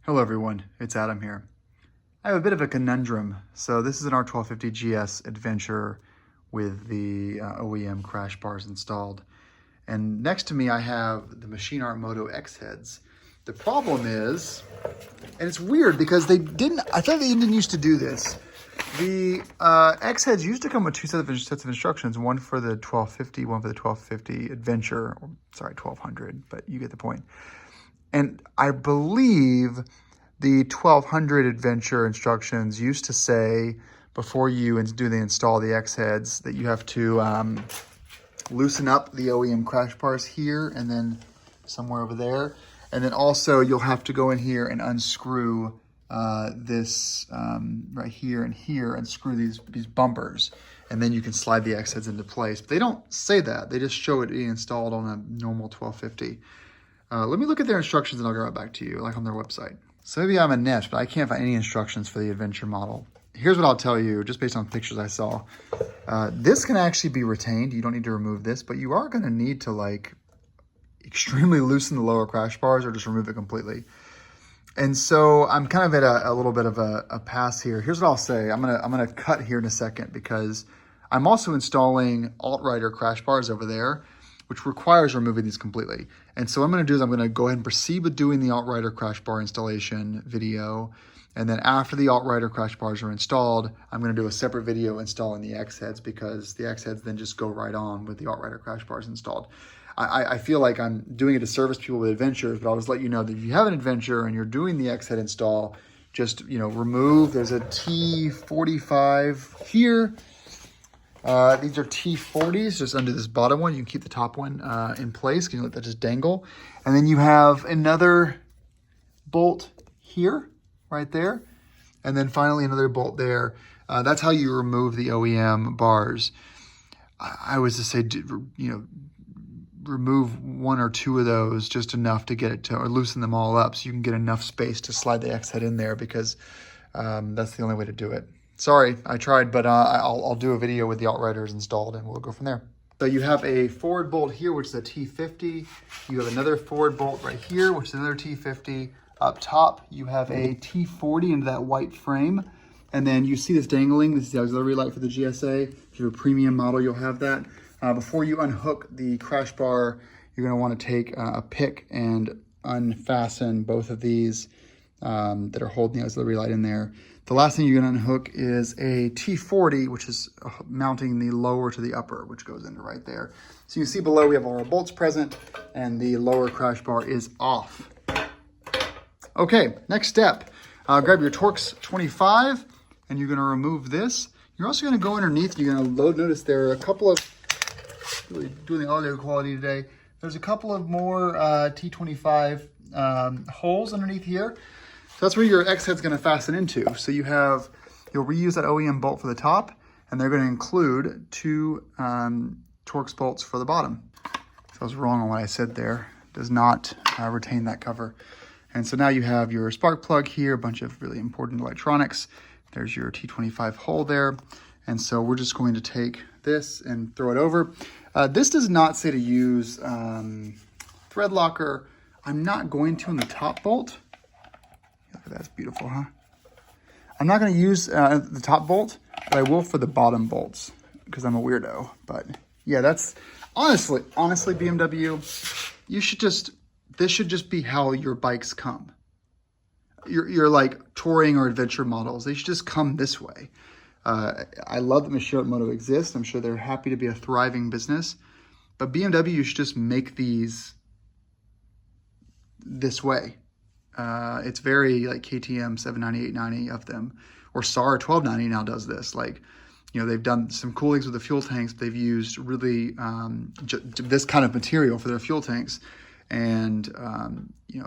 Hello everyone, it's Adam here. I have a bit of a conundrum. So this is an R1250GS Adventure with the OEM crash bars installed. And next to me I have the MachineArt Moto X heads. The problem is, and it's weird because I thought they didn't used to do this. The X heads used to come with two sets of instructions, one for the 1250, one for the 1250 Adventure, or sorry, 1200, but you get the point. And I believe the 1200 Adventure instructions used to say, before you install the X heads, that you have to loosen up the OEM crash bars here and then somewhere over there. And then also you'll have to go in here and unscrew this right here and here and screw these bumpers. And then you can slide the X heads into place. But they don't say that. They just show it being installed on a normal 1250. Let me look at their instructions and I'll get right back to you, like on their website. So maybe I'm inept, but I can't find any instructions for the Adventure model. Here's what I'll tell you, just based on pictures I saw. This can actually be retained. You don't need to remove this, but you are going to need to like extremely loosen the lower crash bars or just remove it completely. And so I'm kind of at a little bit of a pass here. Here's what I'll say. I'm gonna cut here in a second because I'm also installing alt-rider crash bars over there, which requires removing these completely. And so what I'm gonna do is I'm gonna go ahead and proceed with doing the alt-rider crash bar installation video. And then after the alt-rider crash bars are installed, I'm gonna do a separate video installing the X heads because the X heads then just go right on with the alt-rider crash bars installed. I feel like I'm doing a disservice to people with Adventures, but I'll just let you know that if you have an Adventure and you're doing the X head install, just remove, there's a T45 here. These are T40s, just under this bottom one. You can keep the top one in place. You can let that just dangle. And then you have another bolt here, right there. And then finally another bolt there. That's how you remove the OEM bars. I was to say, remove one or two of those, just enough to get it to, or loosen them all up so you can get enough space to slide the X head in there because that's the only way to do it. Sorry, I tried, but I'll do a video with the alt-riders installed and we'll go from there. So you have a forward bolt here, which is a T50. You have another forward bolt right here, which is another T50. Up top, you have a T40 into that white frame. And then you see this dangling. This is the auxiliary light for the GSA. If you have a premium model, you'll have that. Before you unhook the crash bar, you're gonna wanna take a pick and unfasten both of these that are holding the auxiliary light in there. The last thing you're gonna unhook is a T40, which is mounting the lower to the upper, which goes into right there. So you can see below we have all our bolts present and the lower crash bar is off. Okay, next step. Grab your Torx 25 and you're gonna remove this. You're also gonna go underneath, you're gonna notice there are a couple of, really doing the audio quality today, there's a couple of more T25 holes underneath here. So that's where your X head's gonna fasten into. So you'll reuse that OEM bolt for the top, and they're gonna include two Torx bolts for the bottom. So I was wrong on what I said there. It does not retain that cover. And so now you have your spark plug here, a bunch of really important electronics. There's your T25 hole there. And so we're just going to take this and throw it over. This does not say to use thread locker. I'm not going to on the top bolt. Look at that, that's beautiful, huh? I'm not gonna use the top bolt, but I will for the bottom bolts because I'm a weirdo. But yeah, that's honestly BMW, this should just be how your bikes come. You're like touring or adventure models. They should just come this way. I love that MachineArt Moto exists. I'm sure they're happy to be a thriving business, but BMW should just make these this way. It's very like KTM 790, 890 of them, or SAR 1290 now does this. Like, they've done some cool things with the fuel tanks. But they've used really this kind of material for their fuel tanks. And,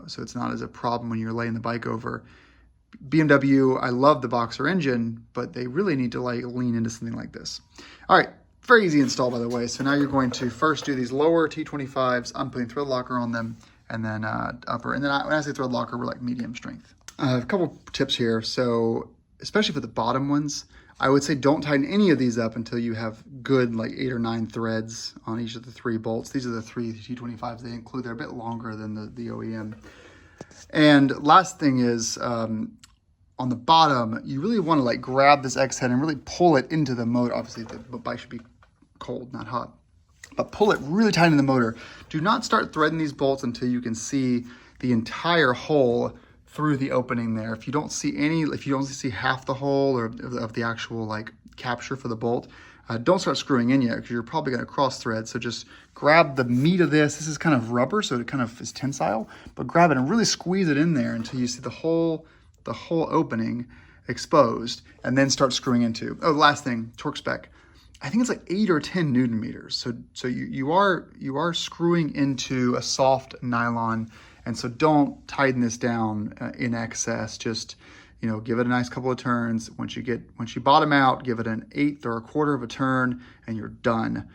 so it's not as a problem when you're laying the bike over. BMW, I love the Boxer engine, but they really need to like lean into something like this. All right, very easy install, by the way. So now you're going to first do these lower T25s. I'm putting thread locker on them, and then upper. And then when I say thread locker, we're like medium strength. A couple tips here. So especially for the bottom ones, I would say don't tighten any of these up until you have good like 8 or 9 threads on each of the 3 bolts. These are the 3 T25s they include. They're a bit longer than the OEM. And last thing is, on the bottom, you really want to like grab this X head and really pull it into the motor. Obviously the bike should be cold, not hot, but pull it really tight in the motor. Do not start threading these bolts until you can see the entire hole through the opening there. If you don't see half the hole or of the actual like capture for the bolt, don't start screwing in yet because you're probably going to cross thread. So just grab the meat of this. This is kind of rubber, so it kind of is tensile, but grab it and really squeeze it in there until you see the whole opening exposed, and then start screwing into. Oh, the last thing, torque spec. I think it's like 8 or 10 Newton meters. So you are screwing into a soft nylon, and so don't tighten this down in excess. Just, you know, give it a nice couple of turns. Once you bottom out, give it an 1/8 or 1/4 of a turn, and you're done.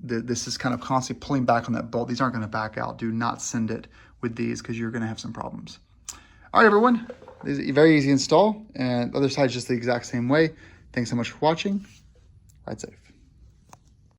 This is kind of constantly pulling back on that bolt. These aren't going to back out. Do not send it with these because you're going to have some problems. All right, everyone. This is a very easy install, and the other side is just the exact same way. Thanks so much for watching. Ride safe.